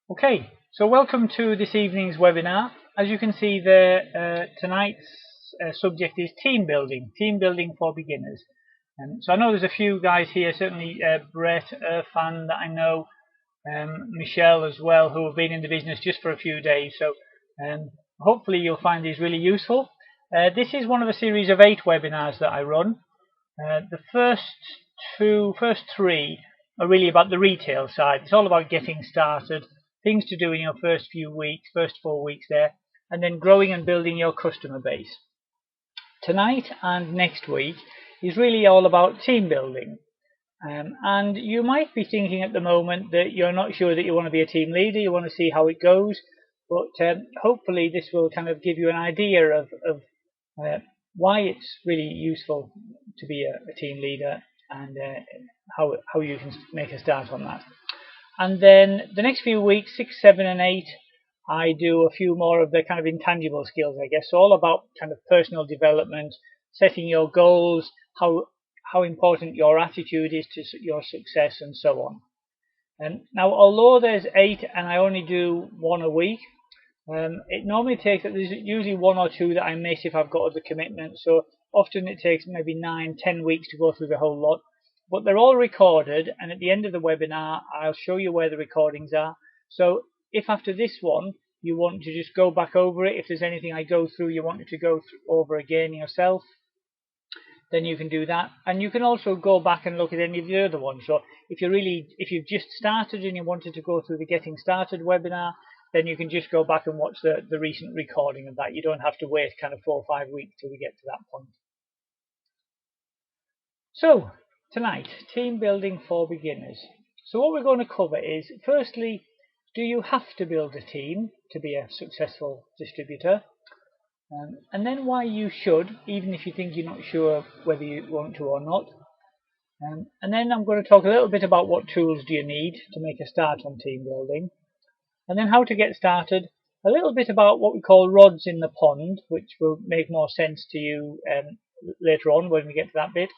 Okay, so welcome to this evening's webinar. As you can see there, tonight's subject is team building for beginners. So I know there's a few guys here, certainly Brett, Irfan that I know, Michelle as well, who have been in the business just for a few days. So hopefully you'll find these really useful. This is one of a series of 8 webinars that I run. The first three are really about the retail side. It's all about getting started, things to do in your first 4 weeks there, and then growing and building your customer base. Tonight and next week is really all about team building. And you might be thinking at the moment that you're not sure that you want to be a team leader, you want to see how it goes, but hopefully this will kind of give you an idea of why it's really useful to be a team leader and how you can make a start on that. And then the next few weeks, 6, 7 and 8, I do a few more of the kind of intangible skills, I guess. So all about kind of personal development, setting your goals, how important your attitude is to your success, and so on. And now, although there's 8 and I only do 1 a week, it normally takes, there's usually 1 or 2 that I miss if I've got other commitments. So often it takes maybe 9, 10 weeks to go through the whole lot. But they're all recorded, and at the end of the webinar I'll show you where the recordings are. So if after this one you want to just go back over it, if there's anything I go through you wanted to go over again yourself, then you can do that. And you can also go back and look at any of the other ones. So if you've just started and you wanted to go through the Getting Started webinar, then you can just go back and watch the recent recording of that. You don't have to wait kind of 4 or 5 weeks till we get to that point. So tonight, team building for beginners. So what we're going to cover is, firstly, do you have to build a team to be a successful distributor? And then why you should, even if you think you're not sure whether you want to or not. And then I'm going to talk a little bit about what tools do you need to make a start on team building. And then how to get started. A little bit about what we call rods in the pond, which will make more sense to you later on when we get to that bit.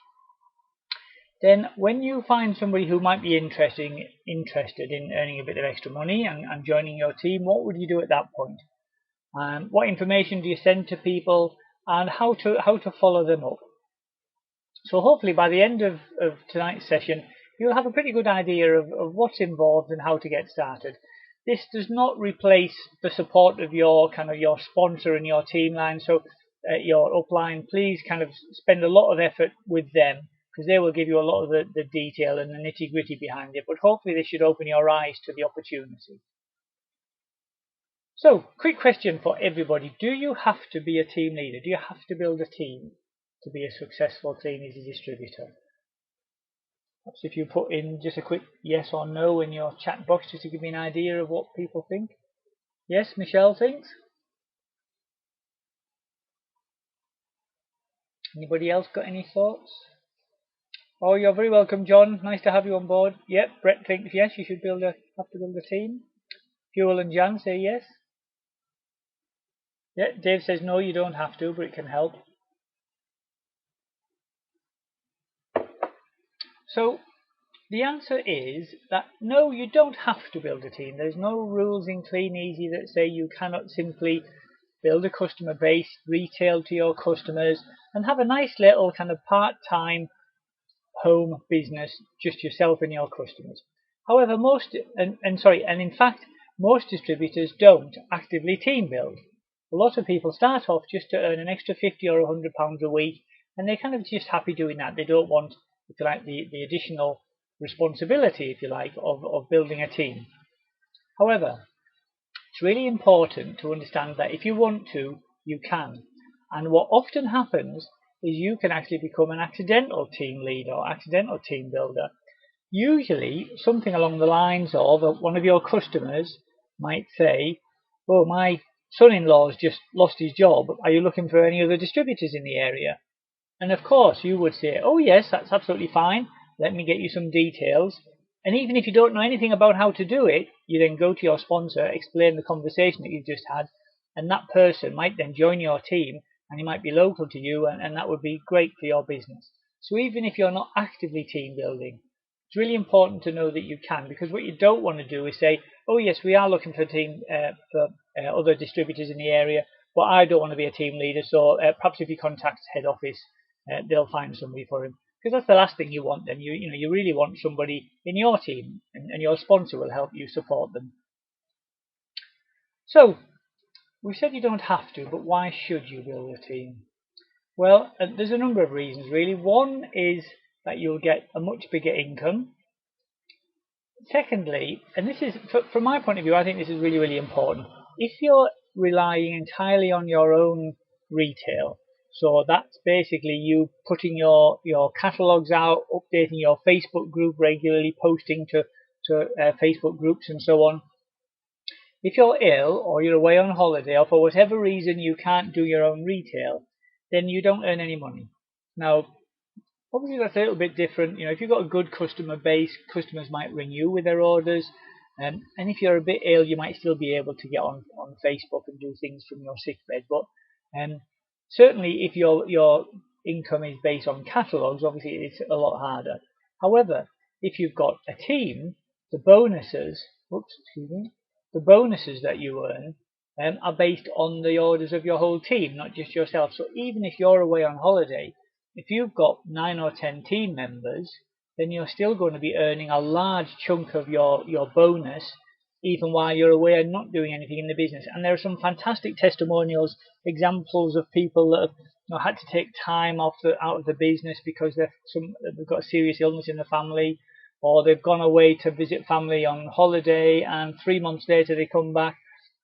Then when you find somebody who might be interested in earning a bit of extra money and joining your team, what would you do at that point? What information do you send to people, and how to follow them up? So hopefully by the end of tonight's session you'll have a pretty good idea of what's involved and how to get started. This does not replace the support of your sponsor and your team line. So your upline, please kind of spend a lot of effort with them, because they will give you a lot of the detail and the nitty-gritty behind it. But hopefully this should open your eyes to the opportunity. So, quick question for everybody. Do you have to be a team leader? Do you have to build a team to be a successful Kleeneze distributor? Perhaps if you put in just a quick yes or no in your chat box, just to give me an idea of what people think. Yes, Michelle thinks. Anybody else got any thoughts? Oh, you're very welcome, John. Nice to have you on board. Yep, Brett thinks yes, you should have to build a team. Fuel and Jan say yes. Yeah, Dave says no, you don't have to, but it can help. So the answer is that no, you don't have to build a team. There's no rules in Kleeneze that say you cannot simply build a customer base, retail to your customers, and have a nice little kind of part-time home business, just yourself and your customers. However, in fact, most distributors don't actively team build. A lot of people start off just to earn an extra £50 or £100 a week, and they're kind of just happy doing that. They don't want, if you like, the additional responsibility, if you like, of building a team. However, it's really important to understand that if you want to, you can. And what often happens is you can actually become an accidental team leader or accidental team builder. Usually something along the lines of one of your customers might say, oh, my son-in-law's just lost his job. Are you looking for any other distributors in the area? And of course you would say, oh yes, that's absolutely fine. Let me get you some details. And even if you don't know anything about how to do it, you then go to your sponsor, explain the conversation that you've just had, and that person might then join your team, and he might be local to you, and that would be great for your business. So even if you're not actively team building, It's really important to know that you can, because what you don't want to do is say, oh yes, we are looking for a team for other distributors in the area, but I don't want to be a team leader, so perhaps if you contact head office, they'll find somebody for him. Because that's the last thing you want then. You really want somebody in your team, and your sponsor will help you support them. So, we said you don't have to, but why should you build a team? Well, there's a number of reasons really. One is that you'll get a much bigger income. Secondly, and this is, from my point of view, I think this is really, really important. If you're relying entirely on your own retail, so that's basically you putting your catalogs out, updating your Facebook group regularly, posting to Facebook groups and so on. If you're ill or you're away on holiday or for whatever reason you can't do your own retail, then you don't earn any money. Now, obviously that's a little bit different. If you've got a good customer base, customers might ring you with their orders. And if you're a bit ill, you might still be able to get on Facebook and do things from your sick bed. But certainly if your income is based on catalogs, obviously it's a lot harder. However, if you've got a team, the bonuses that you earn are based on the orders of your whole team, not just yourself. So even if you're away on holiday, if you've got 9 or 10 team members, then you're still going to be earning a large chunk of your bonus even while you're away and not doing anything in the business. And there are some fantastic testimonials, examples of people that have had to take time out of the business because they've got a serious illness in the family, or they've gone away to visit family on holiday, and 3 months later they come back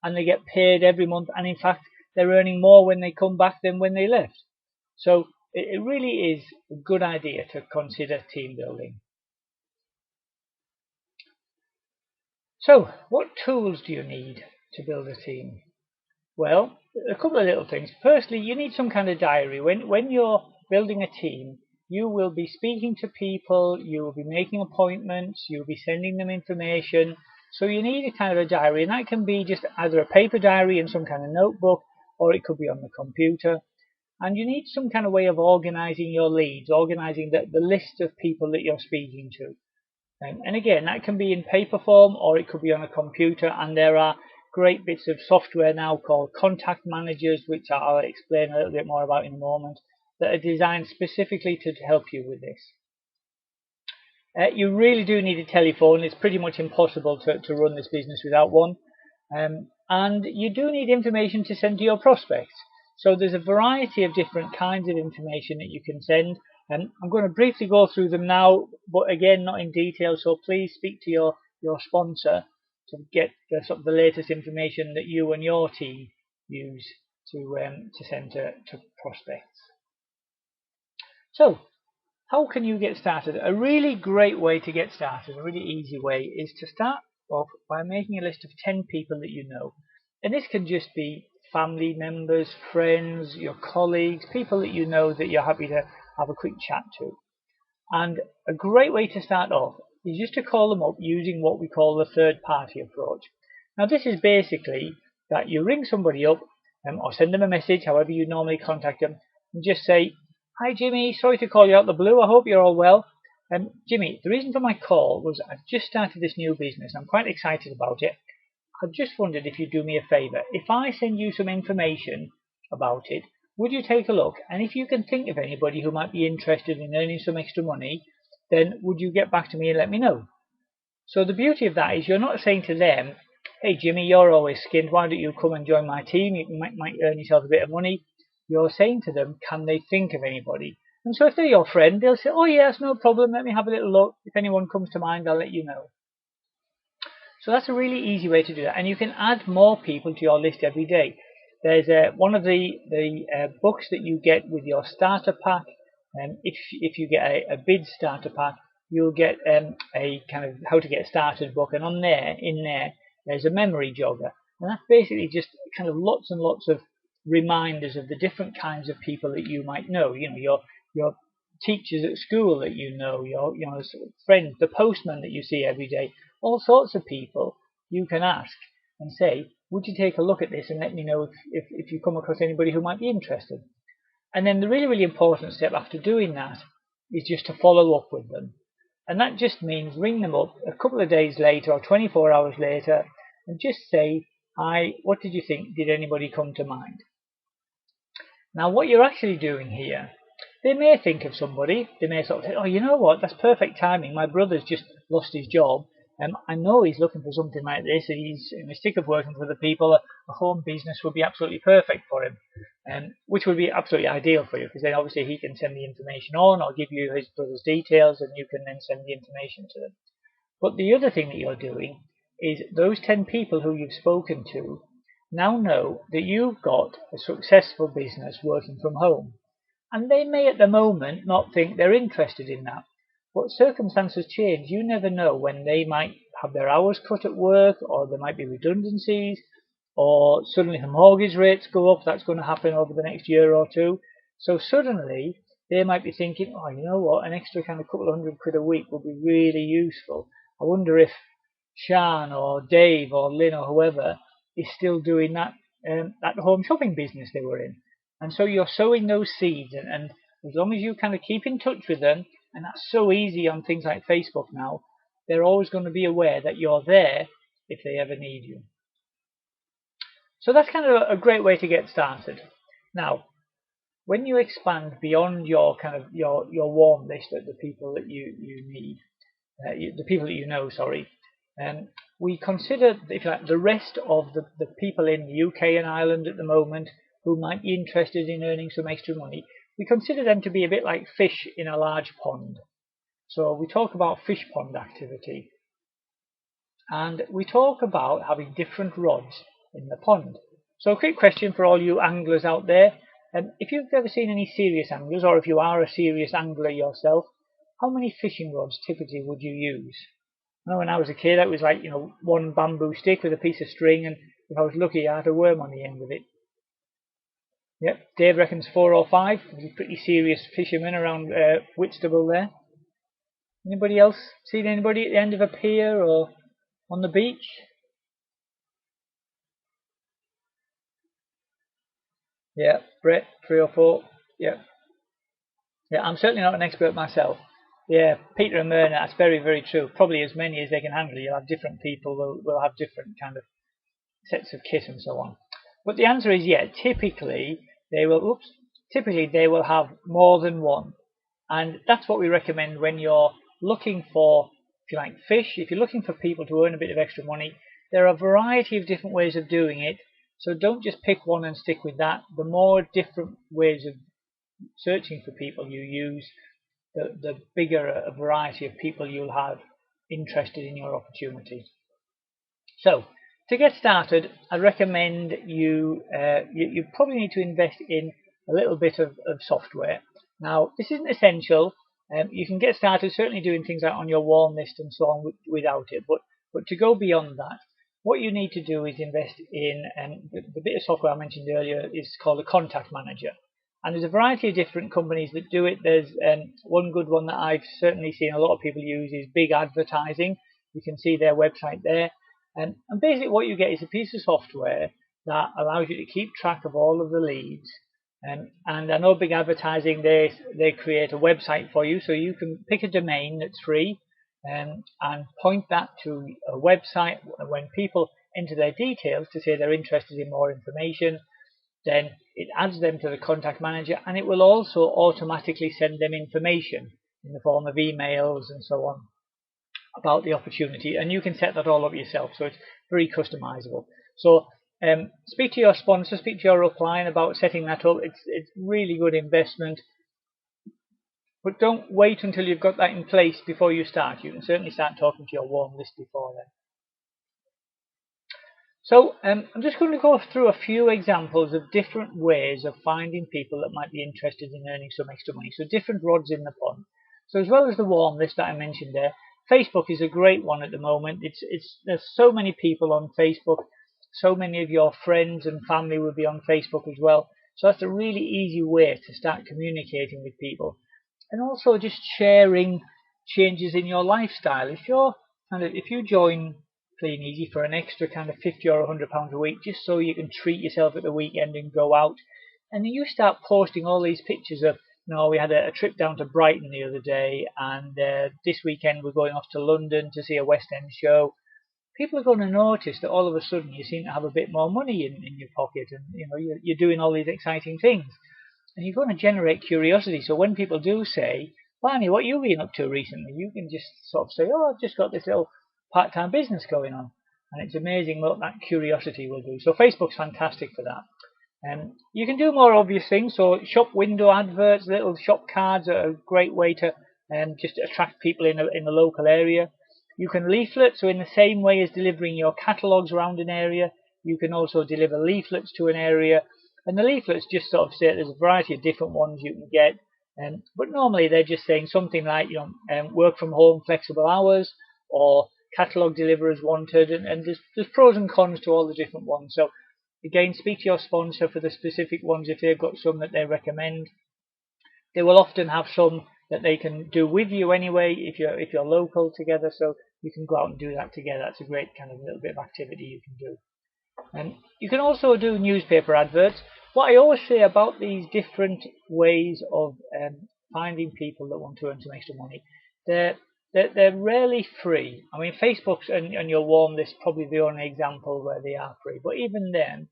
and they get paid every month, and in fact they're earning more when they come back than when they left. So it really is a good idea to consider team building. So what tools do you need to build a team? Well, a couple of little things. Firstly, you need some kind of diary. When you're building a team, you will be speaking to people, you will be making appointments, you'll be sending them information. So you need a kind of a diary, and that can be just either a paper diary in some kind of notebook, or it could be on the computer. And you need some kind of way of organizing your leads, organizing the list of people that you're speaking to. And again, that can be in paper form or it could be on a computer, and there are great bits of software now called contact managers, which I'll explain a little bit more about in a moment, that are designed specifically to help you with this. You really do need a telephone. It's pretty much impossible to run this business without one. And you do need information to send to your prospects. So there's a variety of different kinds of information that you can send. And I'm going to briefly go through them now, but again, not in detail. So please speak to your sponsor to get the latest information that you and your team use to send to prospects. So, how can you get started? A really great way to get started, a really easy way, is to start off by making a list of 10 people that you know. And this can just be family members, friends, your colleagues, people that you know that you're happy to have a quick chat to. And a great way to start off is just to call them up using what we call the third party approach. Now this is basically that you ring somebody up or send them a message, however you normally contact them, and just say, "Hi Jimmy, sorry to call you out of the blue, I hope you're all well. Jimmy, the reason for my call was I've just started this new business. I'm quite excited about it. I've just wondered if you'd do me a favour. If I send you some information about it, would you take a look? And if you can think of anybody who might be interested in earning some extra money, then would you get back to me and let me know?" So the beauty of that is you're not saying to them, "Hey Jimmy, you're always skint, why don't you come and join my team? You might earn yourself a bit of money." You're saying to them, can they think of anybody? And so if they're your friend, they'll say, "Oh yes, no problem, let me have a little look. If anyone comes to mind, I'll let you know." So that's a really easy way to do that, and you can add more people to your list every day. There's one of the books that you get with your starter pack, and if you get a bid starter pack, you'll get a kind of how to get started book, and in there there's a memory jogger, and that's basically just kind of lots and lots of reminders of the different kinds of people that you might know. Your teachers at school that you know, your friends, the postman that you see every day, all sorts of people you can ask and say, "Would you take a look at this and let me know if you come across anybody who might be interested?" And then the really, really important step after doing that is just to follow up with them. And that just means ring them up a couple of days later or 24 hours later and just say, hi, what did you think? Did anybody come to mind? Now what you're actually doing here, they may think of somebody, they may sort of say, oh, you know what, that's perfect timing, my brother's just lost his job, I know he's looking for something like this, he's sick of working for the people, a home business would be absolutely perfect for him, which would be absolutely ideal for you, because then obviously he can send the information on or give you his brother's details and you can then send the information to them. But the other thing that you're doing is those 10 people who you've spoken to now know that you've got a successful business working from home. And they may at the moment not think they're interested in that. But circumstances change. You never know when they might have their hours cut at work, or there might be redundancies, or suddenly the mortgage rates go up. That's going to happen over the next year or two. So suddenly they might be thinking, oh, you know what, an extra kind of couple of £100 a week would be really useful. I wonder if Sean or Dave or Lynn or whoever is still doing that home shopping business they were in. And so you're sowing those seeds, and as long as you kind of keep in touch with them, and that's so easy on things like Facebook now, they're always going to be aware that you're there if they ever need you. So that's kind of a great way to get started. Now, when you expand beyond your kind of your warm list of the people that you need, the people that you know, sorry, we consider, if you like, the rest of the people in the UK and Ireland at the moment who might be interested in earning some extra money. We consider them to be a bit like fish in a large pond. So we talk about fish pond activity. And we talk about having different rods in the pond. So a quick question for all you anglers out there. If you've ever seen any serious anglers, or if you are a serious angler yourself, how many fishing rods typically would you use? I know when I was a kid, it was like, one bamboo stick with a piece of string, and if I was lucky, I had a worm on the end of it. Yep, Dave reckons 4 or 5. He's a pretty serious fisherman around Whitstable there. Anybody else seen anybody at the end of a pier or on the beach? Yeah, Brett, 3 or 4. Yeah. Yeah, I'm certainly not an expert myself. Yeah, Peter and Myrna, that's very, very true. Probably as many as they can handle. You'll have different people will have different kind of sets of kit and so on. But the answer is yeah, typically they will have more than one. And that's what we recommend when you're looking for, if you like, fish. If you're looking for people to earn a bit of extra money, there are a variety of different ways of doing it. So don't just pick one and stick with that. The more different ways of searching for people you use, the bigger a variety of people you'll have interested in your opportunity. So to get started, I recommend you probably need to invest in a little bit of software. Now, this isn't essential. You can get started certainly doing things like on your warm list and so on without it. But to go beyond that, what you need to do is invest in the bit of software I mentioned earlier is called a contact manager. And there's a variety of different companies that do it. There's one good one that I've certainly seen a lot of people use is Big Advertising. You can see their website there. And basically what you get is a piece of software that allows you to keep track of all of the leads. And I know Big Advertising, they create a website for you, so you can pick a domain that's free and point that to a website. When people enter their details to say they're interested in more information, then it adds them to the contact manager, and it will also automatically send them information in the form of emails and so on about the opportunity, and you can set that all up yourself, so it's very customizable. So speak to your sponsor, speak to your upline about setting that up. It's really good investment, but don't wait until you've got that in place before you start. You can certainly start talking to your warm list before then. So I'm just going to go through a few examples of different ways of finding people that might be interested in earning some extra money. So different rods in the pond. So as well as the warm list that I mentioned there, Facebook is a great one at the moment. There's so many people on Facebook. So many of your friends and family will be on Facebook as well. So that's a really easy way to start communicating with people. And also just sharing changes in your lifestyle. If you join Kleeneze for an extra kind of £50 or £100 a week, just so you can treat yourself at the weekend and go out, and then you start posting all these pictures of no, we had a trip down to Brighton the other day, and this weekend we're going off to London to see a West End show. People are going to notice that all of a sudden you seem to have a bit more money in your pocket, and you're doing all these exciting things, and you're going to generate curiosity. So when people do say, Barney, what you been up to recently? You can just sort of say, oh, I've just got this little part-time business going on. And it's amazing what that curiosity will do. So Facebook's fantastic for that. You can do more obvious things. So shop window adverts, little shop cards are a great way to just attract people in a local area. You can leaflet, so in the same way as delivering your catalogues around an area, you can also deliver leaflets to an area. And the leaflets just sort of say there's a variety of different ones you can get. But normally they're just saying something like, work from home, flexible hours, or catalogue deliverers wanted. And there's pros and cons to all the different ones. So again, speak to your sponsor for the specific ones if they've got some that they recommend. They will often have some that they can do with you anyway if you're local together, so you can go out and do that together. That's a great kind of little bit of activity you can do. And you can also do newspaper adverts. What I always say about these different ways of finding people that want to earn some extra money, they're rarely free. I mean, Facebook's and your warm list probably the only example where they are free, but even then,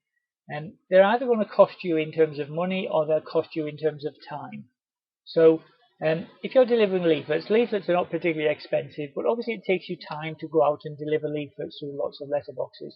they're either going to cost you in terms of money or they'll cost you in terms of time. So if you're delivering leaflets are not particularly expensive, but obviously it takes you time to go out and deliver leaflets through lots of letterboxes.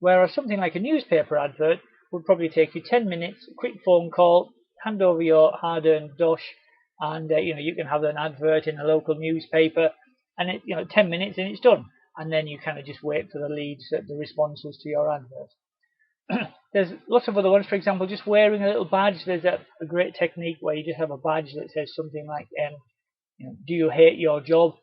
Whereas something like a newspaper advert would probably take you 10 minutes, a quick phone call, hand over your hard-earned dosh, and you can have an advert in a local newspaper, and 10 minutes and it's done. And then you kind of just wait for the leads, the responses to your advert. There's lots of other ones. For example, just wearing a little badge. There's a great technique where you just have a badge that says something like, do you hate your job?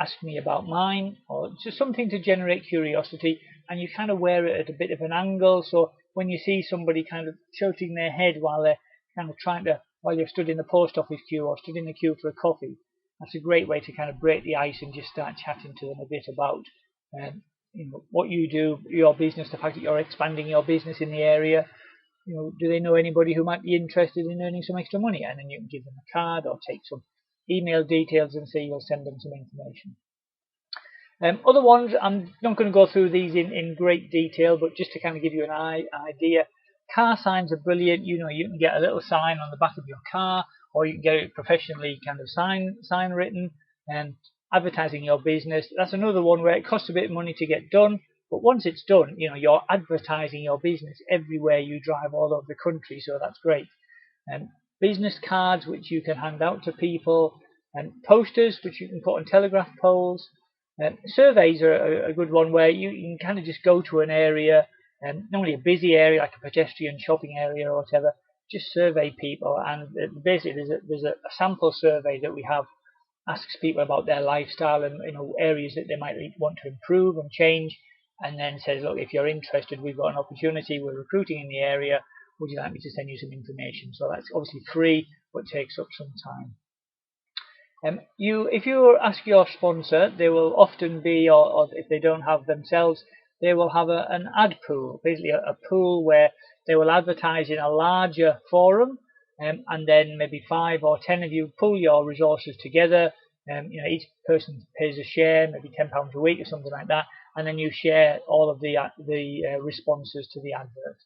Ask me about mine, or just something to generate curiosity. And you kind of wear it at a bit of an angle, so when you see somebody kind of tilting their head while they're kind of while you're stood in the post office queue or stood in the queue for a coffee, that's a great way to kind of break the ice and just start chatting to them a bit about what you do, your business, the fact that you're expanding your business in the area. Do they know anybody who might be interested in earning some extra money? And then you can give them a card or take some email details and say you'll send them some information. Other ones, I'm not going to go through these in great detail, but just to kind of give you an idea, car signs are brilliant. You can get a little sign on the back of your car, or you can get it professionally kind of sign written, and advertising your business. That's another one where it costs a bit of money to get done, but once it's done, you're advertising your business everywhere you drive all over the country, so that's great. Business cards which you can hand out to people, and posters which you can put on telegraph poles. Surveys are a good one where you can kind of just go to an area, normally a busy area like a pedestrian shopping area or whatever, just survey people, and basically there's a sample survey that we have, asks people about their lifestyle and areas that they might want to improve and change, and then says, look, if you're interested, we've got an opportunity, we're recruiting in the area, would you like me to send you some information? So that's obviously free, but takes up some time. If you ask your sponsor, they will often be, or if they don't have themselves, they will have an ad pool, basically a pool where they will advertise in a larger forum, and then maybe 5 or 10 of you pool your resources together. Each person pays a share, maybe £10 a week or something like that, and then you share all of the responses to the advert.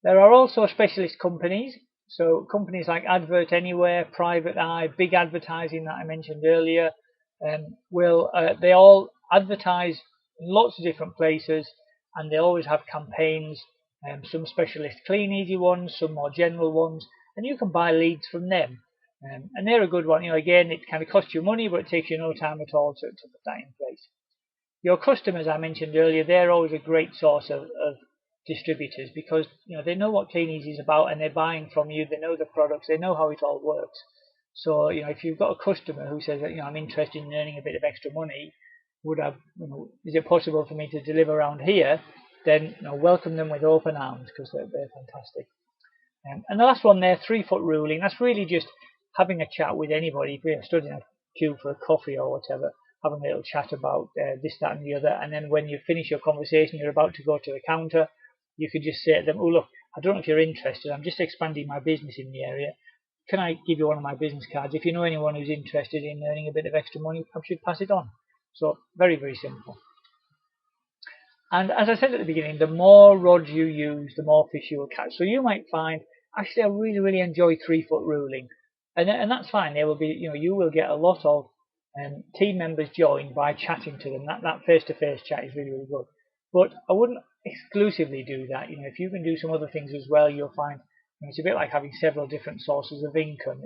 There are also specialist companies. So companies like Advert Anywhere, Private Eye, Big Advertising that I mentioned earlier, they all advertise in lots of different places, and they always have campaigns. Some specialist Kleeneze ones, some more general ones, and you can buy leads from them. And they're a good one. Again, it kind of costs you money, but it takes you no time at all to put that in place. Your customers, I mentioned earlier, they're always a great source of distributors, because they know what Kleeneze is about and they're buying from you. They know the products, they know how it all works. So if you've got a customer who says that I'm interested in earning a bit of extra money, is it possible for me to deliver around here? Then welcome them with open arms, because they're fantastic. And the last one there, 3-foot ruling. That's really just having a chat with anybody. If you're stood in a queue for a coffee or whatever, having a little chat about this, that, and the other. And then when you finish your conversation, you're about to go to the counter, you could just say to them, oh look, I don't know if you're interested, I'm just expanding my business in the area. can I give you one of my business cards? If you know anyone who's interested in earning a bit of extra money, perhaps you'd pass it on. So very, very simple. And as I said at the beginning, the more rods you use, the more fish you will catch. So you might find, actually, I really, really enjoy 3-foot ruling, and that's fine. There will be, you will get a lot of team members join by chatting to them. That face-to-face chat is really, really good. But I wouldn't exclusively do that. If you can do some other things as well, you'll find it's a bit like having several different sources of income.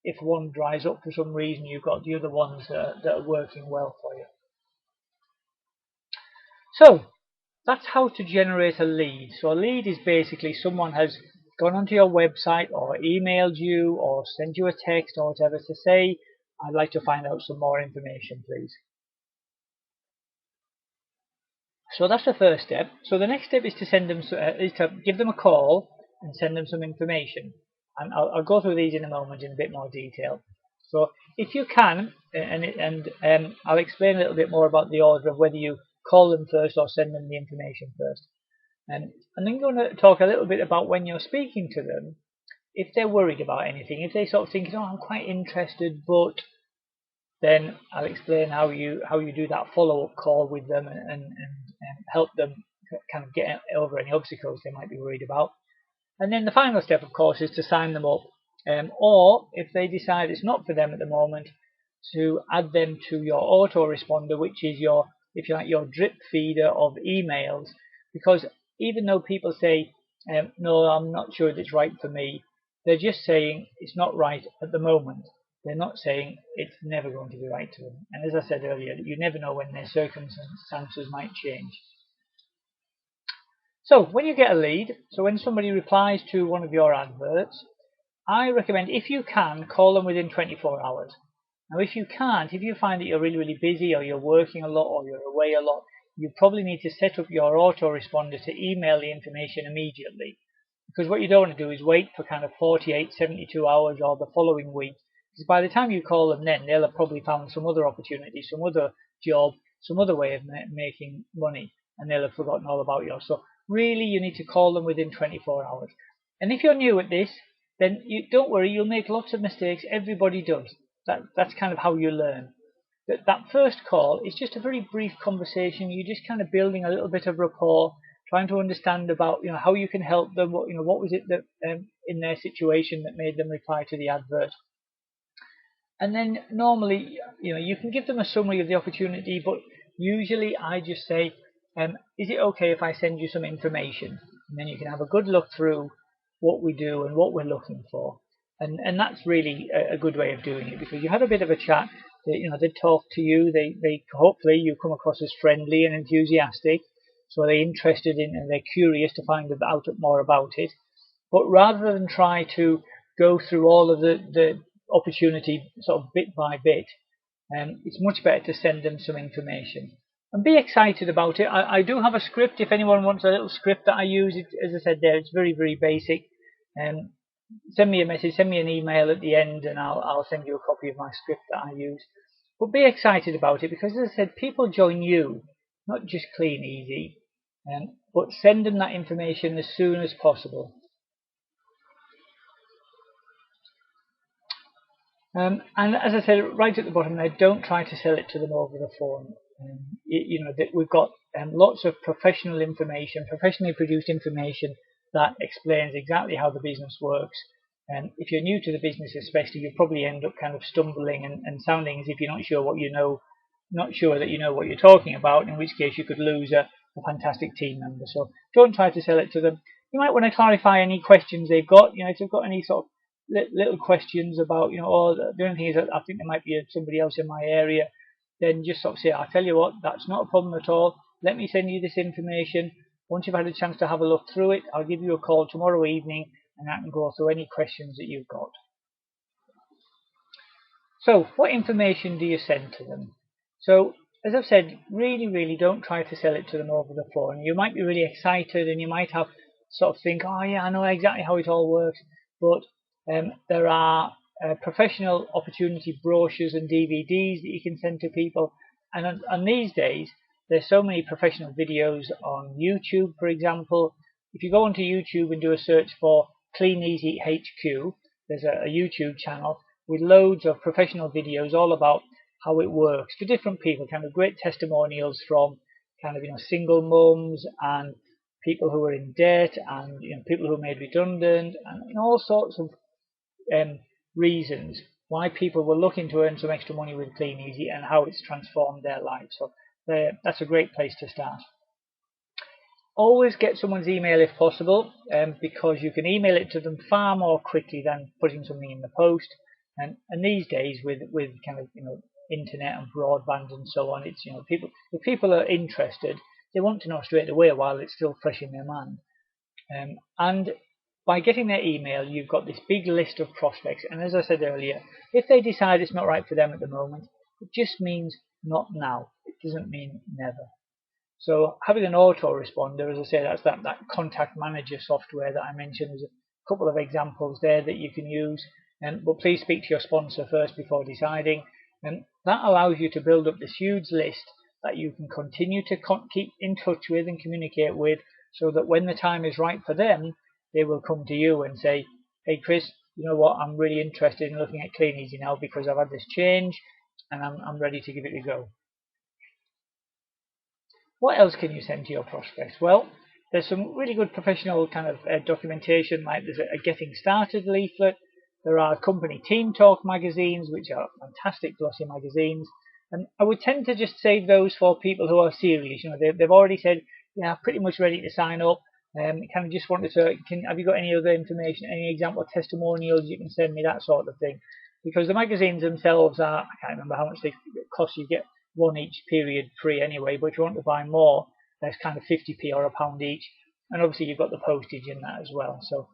If one dries up for some reason, you've got the other ones that are working well for you. So that's how to generate a lead. So a lead is basically someone has gone onto your website or emailed you or sent you a text or whatever to say, I'd like to find out some more information, please. So that's the first step. So the next step is to give them a call and send them some information. And I'll go through these in a moment in a bit more detail. So if you can, and I'll explain a little bit more about the order of whether you call them first or send them the information first. And then going to talk a little bit about when you're speaking to them, if they're worried about anything, if they sort of think, I'm quite interested, but then I'll explain how you do that follow-up call with them and help them kind of get over any obstacles they might be worried about. And then the final step, of course, is to sign them up, or if they decide it's not for them at the moment, to add them to your autoresponder, which is your, if you like, your drip feeder of emails. Because even though people say, no, I'm not sure if it's right for me, they're just saying it's not right at the moment. They're not saying it's never going to be right to them. And as I said earlier, you never know when their circumstances might change. So when you get a lead, so when somebody replies to one of your adverts, I recommend, if you can, call them within 24 hours. Now if you can't, if you find that you're really, really busy or you're working a lot or you're away a lot, you probably need to set up your autoresponder to email the information immediately. Because what you don't want to do is wait for kind of 48, 72 hours or the following week. Because by the time you call them then, they'll have probably found some other opportunity, some other job, some other way of making money, and they'll have forgotten all about yours. So really, you need to call them within 24 hours. And if you're new at this, then don't worry, you'll make lots of mistakes. Everybody does. That's kind of how you learn. That first call is just a very brief conversation. You're just kind of building a little bit of rapport, trying to understand about how you can help them. What was it that in their situation that made them reply to the advert. And then normally, you can give them a summary of the opportunity, but usually I just say, is it okay if I send you some information? And then you can have a good look through what we do and what we're looking for. And that's really a good way of doing it, because you had a bit of a chat. They talk to you. They hopefully you come across as friendly and enthusiastic. So they're interested in and they're curious to find out more about it. But rather than try to go through all of the opportunity sort of bit by bit, it's much better to send them some information and be excited about it. I do have a script. If anyone wants a little script that I use, as I said there, it's very, very basic. Send me a message, send me an email at the end, and I'll send you a copy of my script that I use. But be excited about it, because as I said, people join you, not just Kleeneze, but send them that information as soon as possible. And as I said right at the bottom there, don't try to sell it to them over the phone. We've got lots of professional information, professionally produced information that explains exactly how the business works. And if you're new to the business especially, you'll probably end up kind of stumbling and sounding as if you're not sure what you know, not sure that you know what you're talking about, in which case you could lose a fantastic team member. So don't try to sell it to them. You might want to clarify any questions they've got. If they've got any sort of little questions about, the only thing is that I think there might be somebody else in my area, then just sort of say, I'll tell you what, that's not a problem at all. Let me send you this information. Once you've had a chance to have a look through it, I'll give you a call tomorrow evening and I can go through any questions that you've got. So what information do you send to them? So as I've said, really, really don't try to sell it to them over the phone. You might be really excited and you might have sort of think, oh yeah, I know exactly how it all works, but there are professional opportunity brochures and DVDs that you can send to people. And on these days, there's so many professional videos on YouTube, for example. If you go onto YouTube and do a search for Kleeneze HQ, there's a YouTube channel with loads of professional videos all about how it works for different people, kind of great testimonials from kind of single mums and people who are in debt, and people who are made redundant, and all sorts of reasons why people were looking to earn some extra money with Kleeneze and how it's transformed their lives. So that's a great place to start. Always get someone's email if possible, because you can email it to them far more quickly than putting something in the post. And these days with kind of internet and broadband and so on, it's people, if people are interested, they want to know straight away while it's still fresh in their mind. And by getting their email, you've got this big list of prospects. And as I said earlier, if they decide it's not right for them at the moment, it just means not now. It doesn't mean never. So having an autoresponder, as I say, that's that contact manager software that I mentioned. There's a couple of examples there that you can use. But please speak to your sponsor first before deciding. And that allows you to build up this huge list that you can continue to keep in touch with and communicate with, so that when the time is right for them, they will come to you and say, hey Chris, you know what, I'm really interested in looking at Kleeneze now because I've had this change and I'm ready to give it a go. What else can you send to your prospects? Well, there's some really good professional kind of documentation, like there's a getting started leaflet. There are company team talk magazines, which are fantastic glossy magazines. And I would tend to just save those for people who are serious. They've already said, yeah, I'm pretty much ready to sign up. Kind of just wanted to, have you got any other information, any example testimonials you can send me, that sort of thing. Because the magazines themselves are, I can't remember how much they cost. You get one each period free anyway, but if you want to buy more, there's kind of 50p or £1 each. And obviously you've got the postage in that as well. So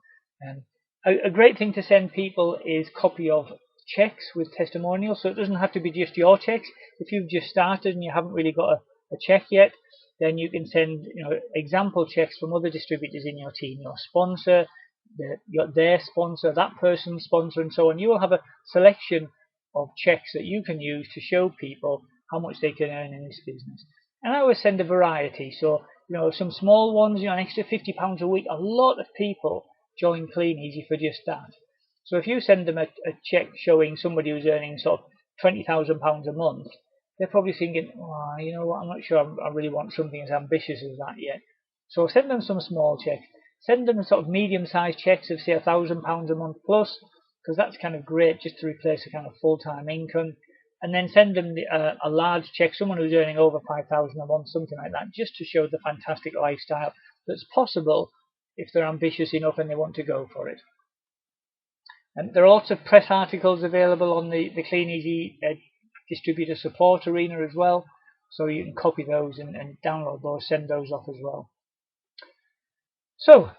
a great thing to send people is copy of checks with testimonials. So it doesn't have to be just your checks. If you've just started and you haven't really got a check yet, then you can send example checks from other distributors in your team, your sponsor, their sponsor, that person's sponsor, and so on. You will have a selection of checks that you can use to show people how much they can earn in this business. And I always send a variety. So some small ones, an extra £50 a week. A lot of people join Kleeneze for just that. So if you send them a check showing somebody who's earning sort of £20,000 a month, they're probably thinking, oh, you know what, I'm not sure I really want something as ambitious as that yet. So send them some small checks. Send them sort of medium-sized checks of, say, £1,000 a month plus, because that's kind of great just to replace a kind of full-time income. And then send them a large check, someone who's earning over £5,000 a month, something like that, just to show the fantastic lifestyle that's possible if they're ambitious enough and they want to go for it. And there are lots of press articles available on the Kleeneze Distributor Support Arena as well, so you can copy those and download those, send those off as well. So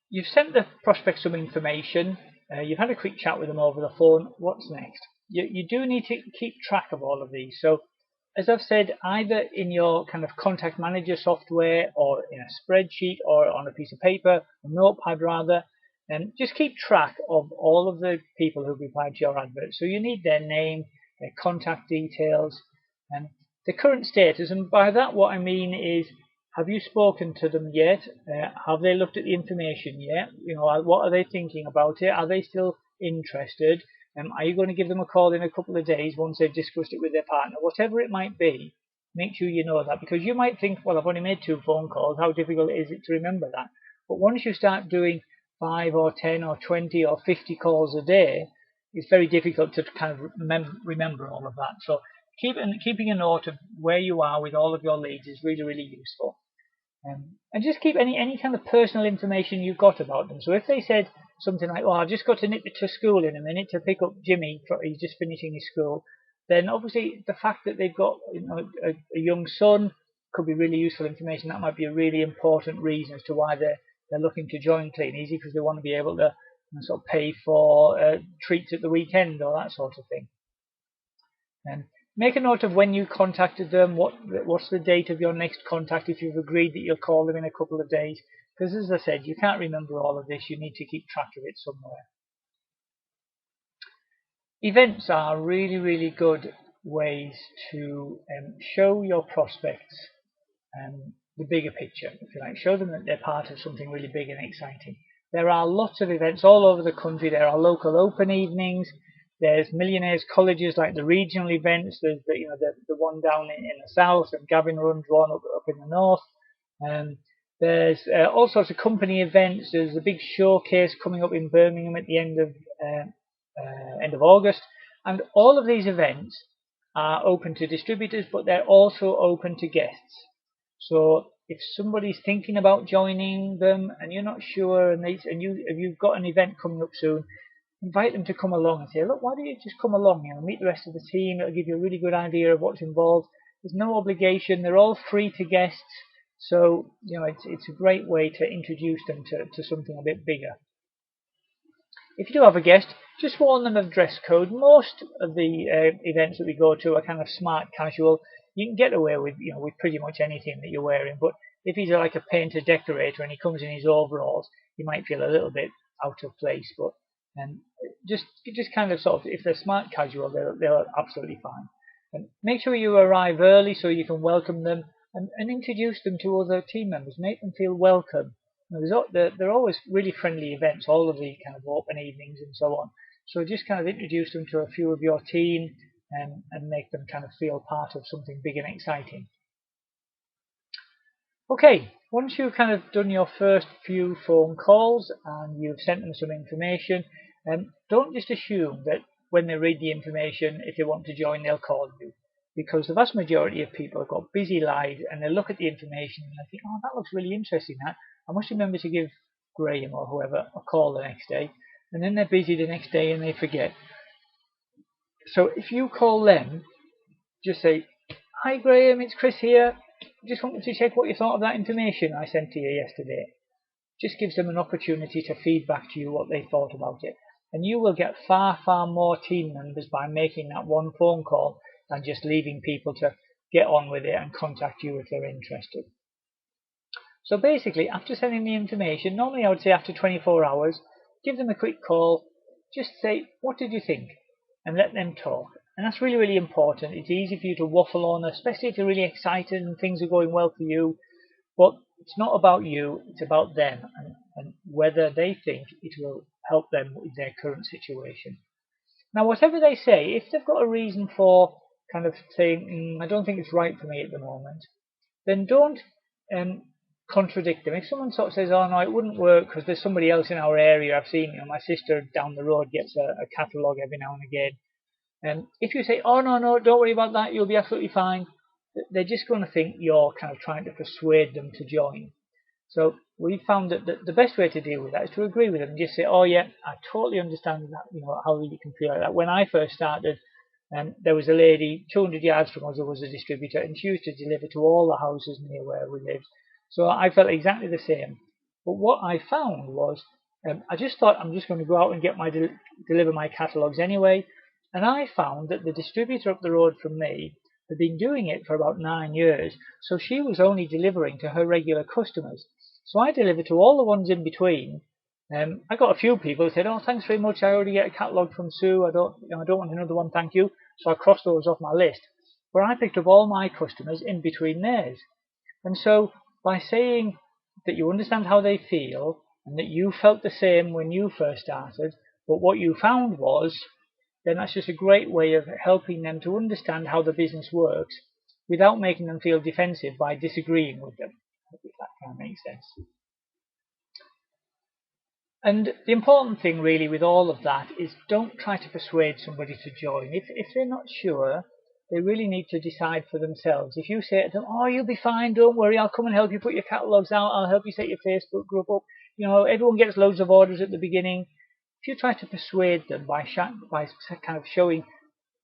you've sent the prospect some information, you've had a quick chat with them over the phone. What's next? You do need to keep track of all of these. So as I've said, either in your kind of contact manager software or in a spreadsheet or on a piece of paper, a notepad rather, and just keep track of all of the people who've replied to your advert. So you need their name, their contact details, and the current status. And by that what I mean is, have you spoken to them yet? Have they looked at the information yet? What are they thinking about it? Are they still interested? Are you going to give them a call in a couple of days once they've discussed it with their partner? Whatever it might be, make sure you know that, because you might think, well, I've only made 2 phone calls. How difficult is it to remember that? But once you start doing 5 or 10 or 20 or 50 calls a day, it's very difficult to kind of remember all of that. So keeping a note of where you are with all of your leads is really, really useful. And just keep any kind of personal information you've got about them. So if they said something like, well, I've just got to nip to school in a minute to pick up Jimmy, he's just finishing his school, then obviously the fact that they've got a young son could be really useful information. That might be a really important reason as to why they're looking to join Kleeneze, because they want to be able to sort of pay for treats at the weekend or that sort of thing. And make a note of when you contacted them, what's the date of your next contact if you've agreed that you'll call them in a couple of days. Because as I said, you can't remember all of this, you need to keep track of it somewhere. Events are really, really good ways to show your prospects the bigger picture, if you like. Show them that they're part of something really big and exciting. There are lots of events all over the country. There are local open evenings. There's millionaires colleges like the regional events. There's the one down in the south, and Gavin runs one up in the north. There's all sorts of company events. There's a big showcase coming up in Birmingham at the end of August, and all of these events are open to distributors, but they're also open to guests. So if somebody's thinking about joining them and you're not sure, and you've got an event coming up soon, invite them to come along and say, look, why don't you just come along? Meet the rest of the team. It'll give you a really good idea of what's involved. There's no obligation. They're all free to guests. So it's a great way to introduce them to something a bit bigger. If you do have a guest, just warn them of dress code. Most of the events that we go to are kind of smart casual. You can get away with pretty much anything that you're wearing. But if he's like a painter decorator and he comes in his overalls, you might feel a little bit out of place. But just kind of sort of, if they're smart casual, they're absolutely fine. And make sure you arrive early so you can welcome them and introduce them to other team members. Make them feel welcome. There are always really friendly events, all of the kind of open evenings and so on. So just kind of introduce them to a few of your team and make them kind of feel part of something big and exciting. Okay, once you've kind of done your first few phone calls and you've sent them some information, don't just assume that when they read the information, if they want to join, they'll call you. Because the vast majority of people have got busy lives and they look at the information and they think, oh, that looks really interesting, that. I must remember to give Graham or whoever a call the next day. And then they're busy the next day and they forget. So if you call them, just say, hi Graham, it's Chris here. Just wanted to check what you thought of that information I sent to you yesterday. Just gives them an opportunity to feedback to you what they thought about it. And you will get far, far more team members by making that one phone call than just leaving people to get on with it and contact you if they're interested. So basically, after sending the information, normally I would say after 24 hours, give them a quick call, just say, what did you think? And let them talk. And that's really, really important. It's easy for you to waffle on, especially if you're really excited and things are going well for you. But it's not about you, it's about them and whether they think it will help them with their current situation. Now, whatever they say, if they've got a reason for kind of saying, I don't think it's right for me at the moment, then don't contradict them. If someone sort of says, oh no, it wouldn't work because there's somebody else in our area, I've seen, my sister down the road gets a catalogue every now and again. If you say, oh no, don't worry about that, you'll be absolutely fine, they're just going to think you're kind of trying to persuade them to join. So we found that the best way to deal with that is to agree with them and just say, oh yeah, I totally understand that, how you can feel like that. When I first started, there was a lady 200 yards from us who was a distributor, and she used to deliver to all the houses near where we lived. So I felt exactly the same. But what I found was, I just thought I'm just going to go out and get deliver my catalogues anyway. And I found that the distributor up the road from me had been doing it for about 9 years. So she was only delivering to her regular customers. So I delivered to all the ones in between. I got a few people who said, oh, thanks very much, I already get a catalogue from Sue, I don't want another one, thank you. So I crossed those off my list. But I picked up all my customers in between theirs. And so by saying that you understand how they feel and that you felt the same when you first started, but what you found was, then that's just a great way of helping them to understand how the business works without making them feel defensive by disagreeing with them. I hope that kind of makes sense. And the important thing really with all of that is don't try to persuade somebody to join. If they're not sure, they really need to decide for themselves. If you say to them, oh, you'll be fine, don't worry, I'll come and help you put your catalogues out, I'll help you set your Facebook group up. Everyone gets loads of orders at the beginning. If you try to persuade them by kind of showing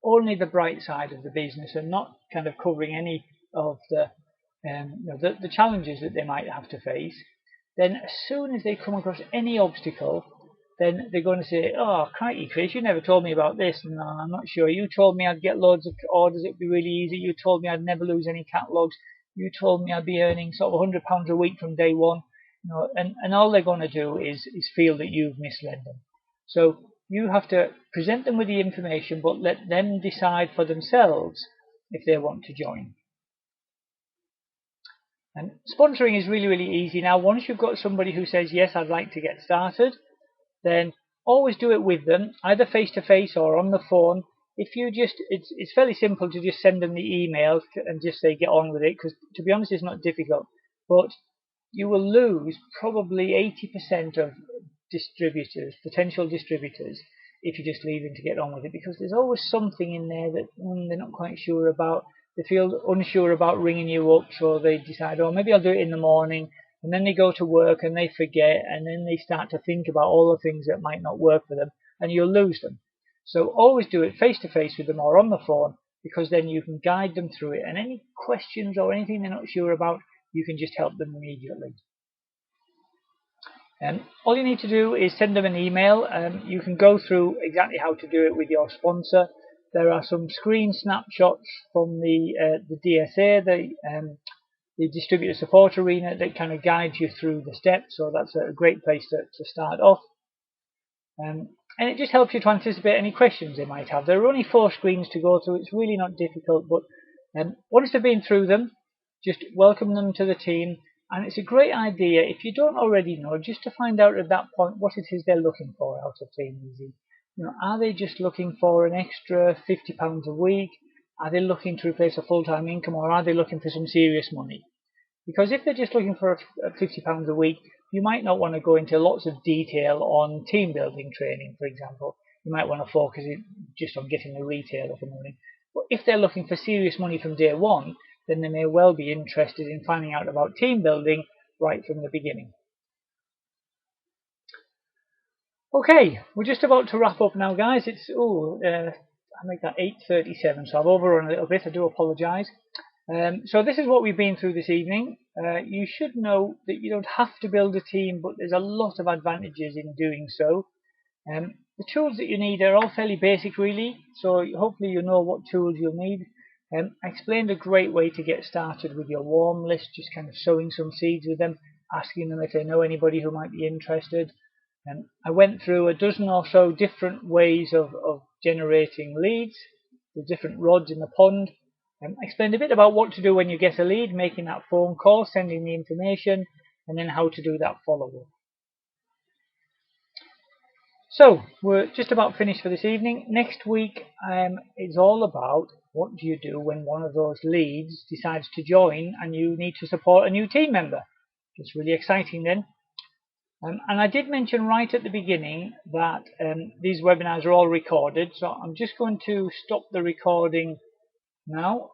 only the bright side of the business and not kind of covering any of the challenges that they might have to face, then as soon as they come across any obstacle, then they're going to say, oh, crikey, Chris, you never told me about this, and I'm not sure. You told me I'd get loads of orders, it'd be really easy. You told me I'd never lose any catalogues. You told me I'd be earning sort of £100 a week from day one. And all they're going to do is feel that you've misled them. So you have to present them with the information, but let them decide for themselves if they want to join. And sponsoring is really, really easy. Now, once you've got somebody who says, yes, I'd like to get started, then always do it with them, either face to face or on the phone. If you just, it's fairly simple to just send them the email and just say get on with it, because to be honest, it's not difficult. But you will lose probably 80% of distributors, potential distributors, if you just leave them to get on with it, because there's always something in there that they're not quite sure about. They feel unsure about ringing you up, so they decide, oh, maybe I'll do it in the morning, and then they go to work and they forget, and then they start to think about all the things that might not work for them, and you'll lose them. So always do it face to face with them or on the phone, because then you can guide them through it, and any questions or anything they're not sure about, you can just help them immediately. All you need to do is send them an email. You can go through exactly how to do it with your sponsor. There are some screen snapshots from the DSA, the Distributor Support Arena, that kind of guides you through the steps, so that's a great place to start off. And it just helps you to anticipate any questions they might have. There are only 4 screens to go through. It's really not difficult, but once they've been through them, just welcome them to the team. And it's a great idea, if you don't already know, just to find out at that point what it is they're looking for out of Kleeneze. You know, are they just looking for an extra £50 a week? Are they looking to replace a full-time income, or are they looking for some serious money? Because if they're just looking for £50 a week, you might not want to go into lots of detail on team building training, for example. You might want to focus just on getting the retail up and running. But if they're looking for serious money from day one, then they may well be interested in finding out about team building right from the beginning. Okay, we're just about to wrap up now, guys. It's I make that 8:37, so I've overrun a little bit. I do apologise. So this is what we've been through this evening. You should know that you don't have to build a team, but there's a lot of advantages in doing so. The tools that you need are all fairly basic, really, so hopefully you know what tools you'll need. I explained a great way to get started with your warm list, just kind of sowing some seeds with them, asking them if they know anybody who might be interested. I went through a dozen or so different ways of generating leads, the different rods in the pond. I explained a bit about what to do when you get a lead, making that phone call, sending the information, and then how to do that follow-up. So we're just about finished for this evening. Next week is all about what do you do when one of those leads decides to join and you need to support a new team member. It's really exciting then. And I did mention right at the beginning that these webinars are all recorded, so I'm just going to stop the recording now